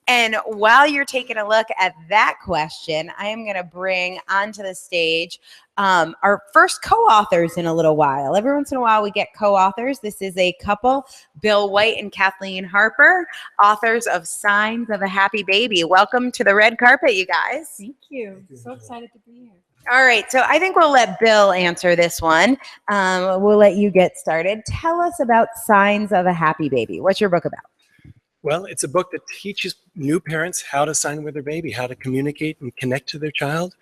And while you're taking a look at that question, I am going to bring onto the stage our first co-authors in a little while. Every once in a while we get co-authors. This is a couple, Bill White and Kathleen Harper, authors of Signs of a Happy Baby. Welcome to the red carpet, you guys. Thank you. So excited to be here. All right, so I think we'll let Bill answer this one. We'll let you get started. Tell us about Signs of a Happy Baby. What's your book about? Well, it's a book that teaches new parents how to sign with their baby, how to communicate and connect to their child.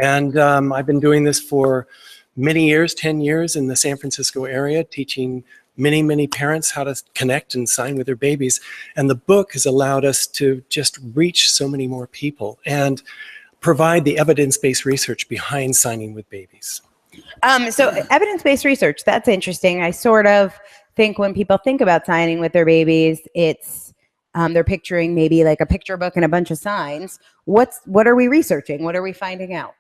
And I've been doing this for many years, 10 years in the San Francisco area, teaching many, many parents how to connect and sign with their babies. And the book has allowed us to just reach so many more people and provide the evidence-based research behind signing with babies. So evidence-based research, that's interesting. I sort of think when people think about signing with their babies, it's they're picturing maybe like a picture book and a bunch of signs. What are we researching? What are we finding out?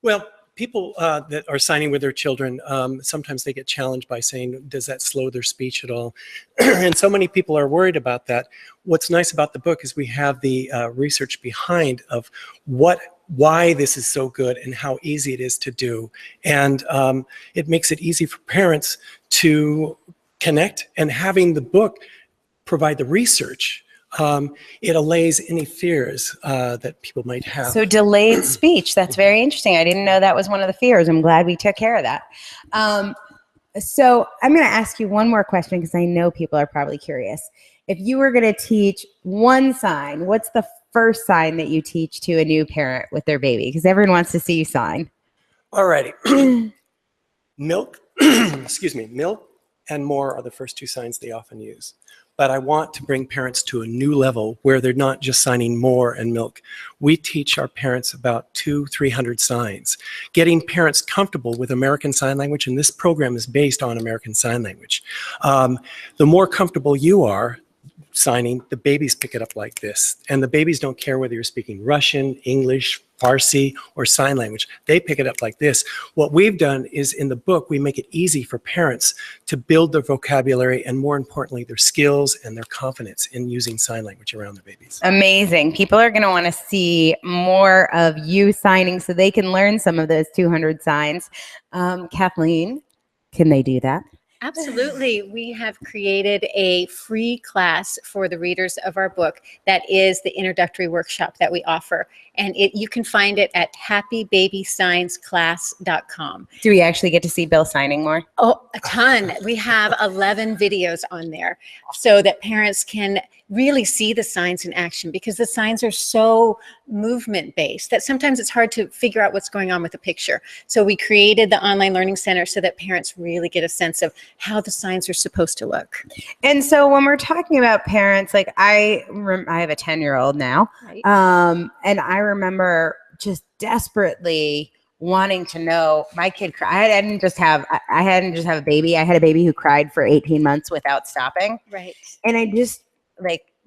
Well, people that are signing with their children, sometimes they get challenged by saying, does that slow their speech at all? And so many people are worried about that. What's nice about the book is we have the research behind of why this is so good and how easy it is to do. And it makes it easy for parents to connect, and having the book provide the research, it allays any fears that people might have. So delayed speech, that's very interesting. I didn't know that was one of the fears. I'm glad we took care of that. So I'm going to ask you one more question because I know people are probably curious. If you were going to teach one sign, what's the first sign that you teach to a new parent with their baby? Because everyone wants to see you sign. All righty. Milk, excuse me, milk and more are the first two signs they often use. But I want to bring parents to a new level where they're not just signing more and milk. We teach our parents about 200-300 signs, getting parents comfortable with American Sign Language, and this program is based on American Sign Language. The more comfortable you are signing, the babies pick it up like this. And the babies don't care whether you're speaking Russian, English, Farsi, or sign language. They pick it up like this. What we've done is in the book, we make it easy for parents to build their vocabulary and, more importantly, their skills and their confidence in using sign language around their babies. Amazing. People are going to want to see more of you signing so they can learn some of those 200 signs. Kathleen, can they do that? Absolutely. We have created a free class for the readers of our book that is the introductory workshop that we offer. And you can find it at happybabysignsclass.com. Do we actually get to see Bill signing more? Oh, a ton. We have 11 videos on there so that parents can really see the signs in action, because the signs are so movement based that sometimes it's hard to figure out what's going on with the picture. So we created the online learning center so that parents really get a sense of how the signs are supposed to look. And so when we're talking about parents, like I have a 10-year-old now, Right. And I remember just desperately wanting to know my kid. I hadn't just have a baby. I had a baby who cried for 18 months without stopping. Right. And I just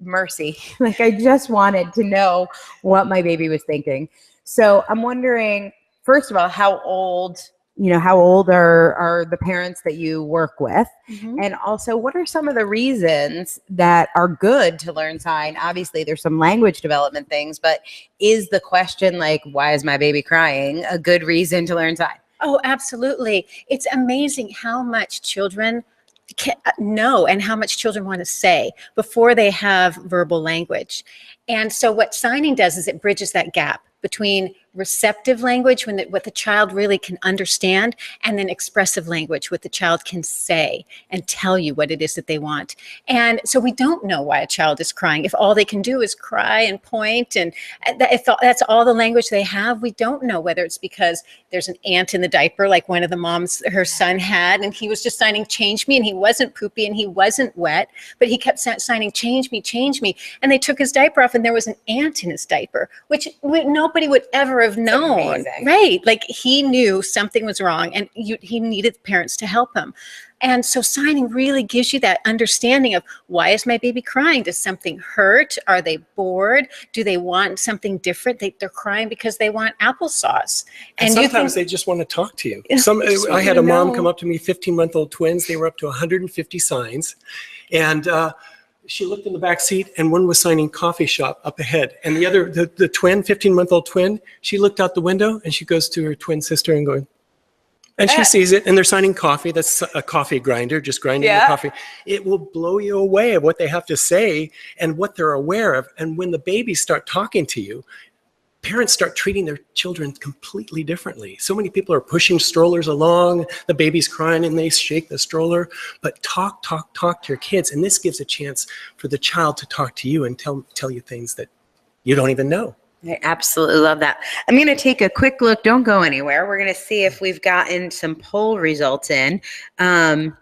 mercy. I just wanted to know what my baby was thinking. So I'm wondering, first of all, how old are the parents that you work with? Mm-hmm. And also, what are some of the reasons that are good to learn sign? Obviously, there's some language development things, but is the question why is my baby crying, a good reason to learn sign? Oh, absolutely. It's amazing how much children know and how much children want to say before they have verbal language. And so what signing does is it bridges that gap between receptive language, what the child really can understand, and then expressive language, what the child can say and tell you what it is that they want. And so we don't know why a child is crying. If all they can do is cry and point, and if that's all the language they have, we don't know whether it's because there's an ant in the diaper, like one of the moms, her son had, and he was just signing, change me, and he wasn't poopy and he wasn't wet, but he kept signing, change me, change me. And they took his diaper off and there was an ant in his diaper, which nobody would ever have known, right? He knew something was wrong and he needed parents to help him. And so signing really gives you that understanding of, why is my baby crying? Does something hurt? Are they bored? Do they want something different? They're crying because they want applesauce. And sometimes they just want to talk to you. I had a mom come up to me, 15-month-old twins. They were up to 150 signs. And she looked in the back seat, and one was signing coffee shop up ahead. And the other, the twin, 15-month-old twin, she looked out the window, and she goes to her twin sister and going, and she sees it, and they're signing coffee. That's a coffee grinder, just grinding the coffee. It will blow you away of what they have to say and what they're aware of. And when the babies start talking to you, parents start treating their children completely differently. So many people are pushing strollers along, the baby's crying and they shake the stroller, but talk to your kids. And this gives a chance for the child to talk to you and tell you things that you don't even know. I absolutely love that. I'm going to take a quick look. Don't go anywhere. We're going to see if we've gotten some poll results in. And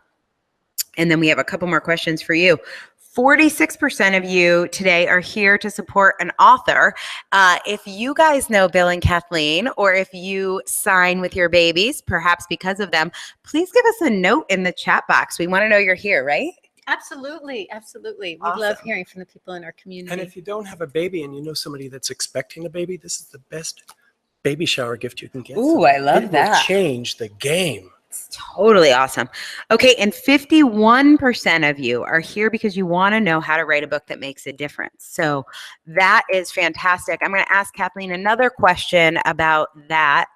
then we have a couple more questions for you. 46% of you today are here to support an author. If you guys know Bill and Kathleen, or if you sign with your babies, perhaps because of them, please give us a note in the chat box. We want to know you're here, right? Absolutely. We Awesome. love hearing from the people in our community. And if you don't have a baby and you know somebody that's expecting a baby, this is the best baby shower gift you can get. Ooh, I love that. It will change the game. It's totally awesome. Okay, and 51% of you are here because you want to know how to write a book that makes a difference. So that is fantastic. I'm going to ask Kathleen another question about that.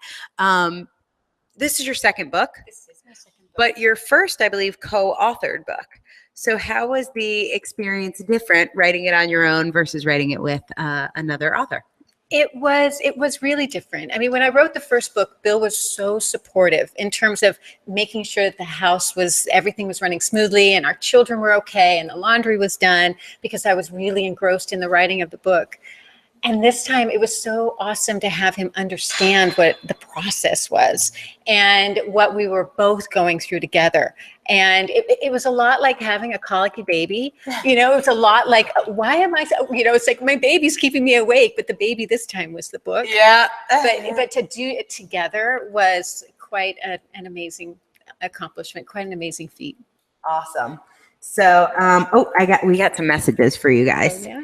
This is your second book? This is my second book. But your first, I believe, co-authored book. So how was the experience different writing it on your own versus writing it with another author? It was really different. I mean, when I wrote the first book, Bill was so supportive in terms of making sure that the house everything was running smoothly and our children were okay and the laundry was done, because I was really engrossed in the writing of the book. And this time it was so awesome to have him understand what the process was and what we were both going through together. And it was a lot like having a colicky baby. It was a lot like, why am I, it's like my baby's keeping me awake, but the baby this time was the book. Yeah. But to do it together was quite an amazing accomplishment, quite an amazing feat. Awesome. So, we got some messages for you guys. Oh, yeah.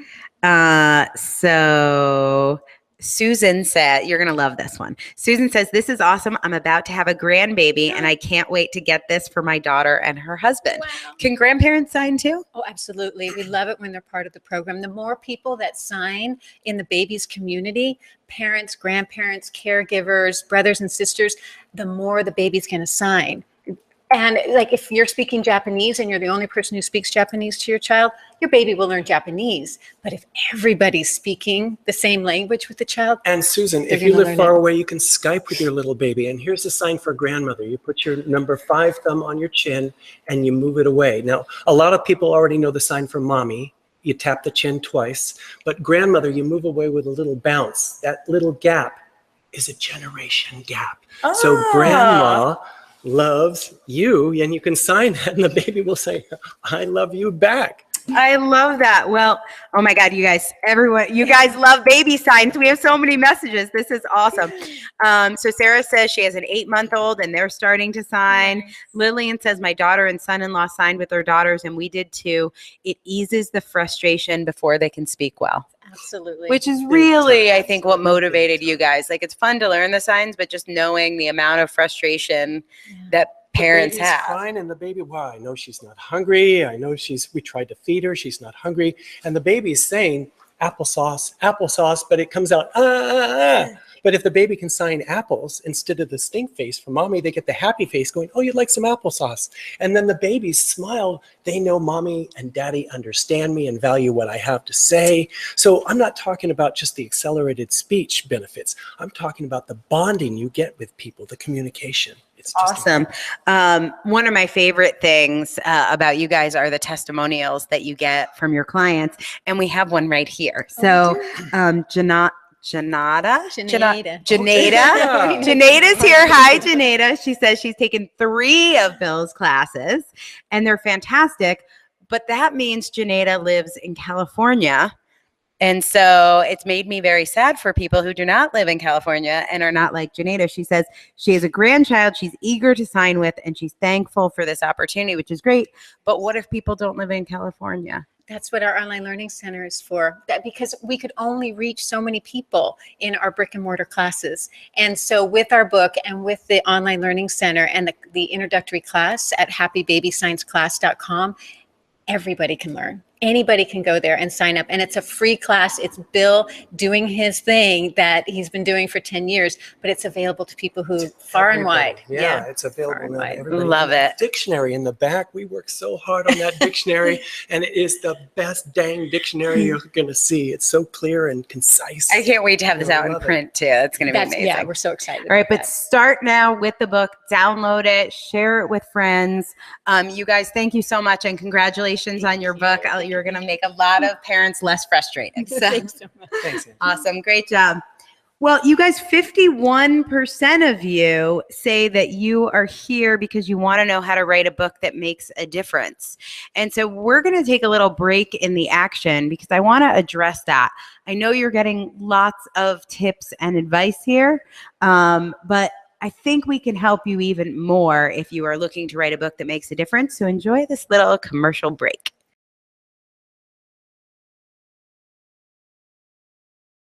So Susan said, you're going to love this one. Susan says, this is awesome. I'm about to have a grandbaby and I can't wait to get this for my daughter and her husband. Wow. Can grandparents sign too? Oh, absolutely. We love it when they're part of the program. The more people that sign in the baby's community, parents, grandparents, caregivers, brothers and sisters, the more the baby's going to sign. And like if you're speaking Japanese and you're the only person who speaks Japanese to your child, your baby will learn Japanese. But if everybody's speaking the same language with the child. And Susan, if you live far away, you can Skype with your little baby. And here's a sign for grandmother. You put your number 5 thumb on your chin and you move it away. Now, a lot of people already know the sign for mommy. You tap the chin twice. But grandmother, you move away with a little bounce. That little gap is a generation gap. Oh. So grandma loves you, and you can sign that and the baby will say, I love you back. I love that. Well, oh my God, you guys love baby signs. We have so many messages. This is awesome. So Sarah says she has an 8-month-old and they're starting to sign. Nice. Lillian says my daughter and son-in-law signed with their daughters and we did too. It eases the frustration before they can speak well. Absolutely. Which is really, I think, what motivated you guys. Like, it's fun to learn the signs, but just knowing the amount of frustration that parents the baby's have. Crying and the baby, wow, I know she's not hungry. I know we tried to feed her. She's not hungry. And the baby's saying applesauce, but it comes out, But if the baby can sign apples instead of the stink face for mommy, they get the happy face going, oh, you'd like some applesauce. And then the babies smile. They know mommy and daddy understand me and value what I have to say. So I'm not talking about just the accelerated speech benefits. I'm talking about the bonding you get with people, the communication. It's just awesome. One of my favorite things about you guys are the testimonials that you get from your clients. And we have one right here. So Janada's here. Hi, Janada. She says she's taken 3 of Bill's classes and they're fantastic. But that means Janada lives in California. And so it's made me very sad for people who do not live in California and are not like Janada. She says she has a grandchild she's eager to sign with and she's thankful for this opportunity, which is great. But what if people don't live in California? That's what our online learning center is for, because we could only reach so many people in our brick and mortar classes. And so with our book and with the online learning center and the introductory class at happybabyscienceclass.com, everybody can learn. Anybody can go there and sign up, and it's a free class. It's Bill doing his thing that he's been doing for 10 years, but it's available to people who far and wide. Yeah, it's available and now to wide. everybody. Love it. Dictionary in the back. We worked so hard on that dictionary, and it is the best dang dictionary you're going to see. It's so clear and concise. I can't wait to have this I out in love it. print too. It's going to be amazing. Yeah, we're so excited. All right, about but start now with the book, download it, share it with friends. You guys, thank you so much, and congratulations on your book. You're going to make a lot of parents less frustrated. So Thanks so much. Thanks, Angie. awesome. Great job. Well, you guys, 51% of you say that you are here because you want to know how to write a book that makes a difference. And so we're going to take a little break in the action because I want to address that. I know you're getting lots of tips and advice here, but I think we can help you even more if you are looking to write a book that makes a difference. So enjoy this little commercial break.